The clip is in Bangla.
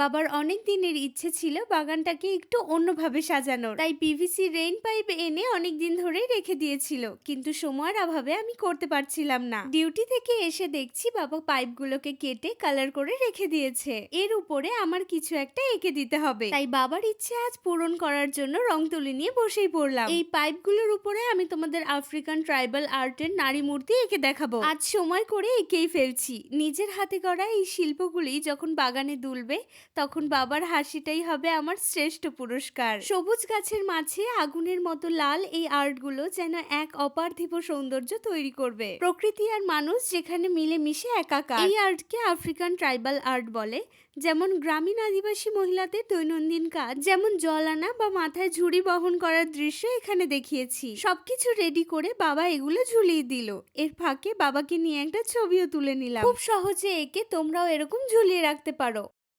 বাবার অনেক দিনের ইচ্ছে ছিল বাগানটাকে একটু অন্যভাবে সাজানোর, তাই পিভিসি রেইন পাইপ এনে অনেক দিন ধরেই রেখে দিয়েছিল, কিন্তু সময়ের অভাবে আমি করতে পারছিলাম না। ডিউটি থেকে এসে দেখছি বাবা পাইপগুলোকে কেটে কালার করে রেখে দিয়েছে। এর উপরে আমার কিছু একটা এঁকে দিতে হবে, তাই বাবার ইচ্ছে আজ পূরণ করার জন্য রং তুলি নিয়ে বসেই পড়লাম। এই পাইপগুলোর উপরে আমি তোমাদের আফ্রিকান ট্রাইবাল আর্টের নারী মূর্তি এঁকে দেখাবো। আজ সময় করে এঁকেই ফেলছি। নিজের হাতে করা এই শিল্পগুলি যখন বাগানে দুলবে তখন বাবার হাসিটাই হবে আমার শ্রেষ্ঠ পুরস্কার। সবুজ গাছের মাঝে আগুনের মতো লাল এই আর্টগুলো যেন এক অপার্থিব সৌন্দর্য তৈরি করবে। প্রকৃতি আর মানুষ যেখানে মিলেমিশে একাকার। এই আর্টকে আফ্রিকান ট্রাইবাল আর্ট বলে। যেমন গ্রামীণ আদিবাসী মহিলাদের দৈনন্দিন কাজ, যেমন জল আনা বা মাথায় ঝুড়ি বহন করার দৃশ্য এখানে দেখিয়েছি। সবকিছু রেডি করে বাবা এগুলো ঝুলিয়ে দিল। এর ফাঁকে বাবাকে নিয়ে একটা ছবিও তুলে নিলাম। খুব সহজে একে তোমরাও এরকম ঝুলিয়ে রাখতে পারো।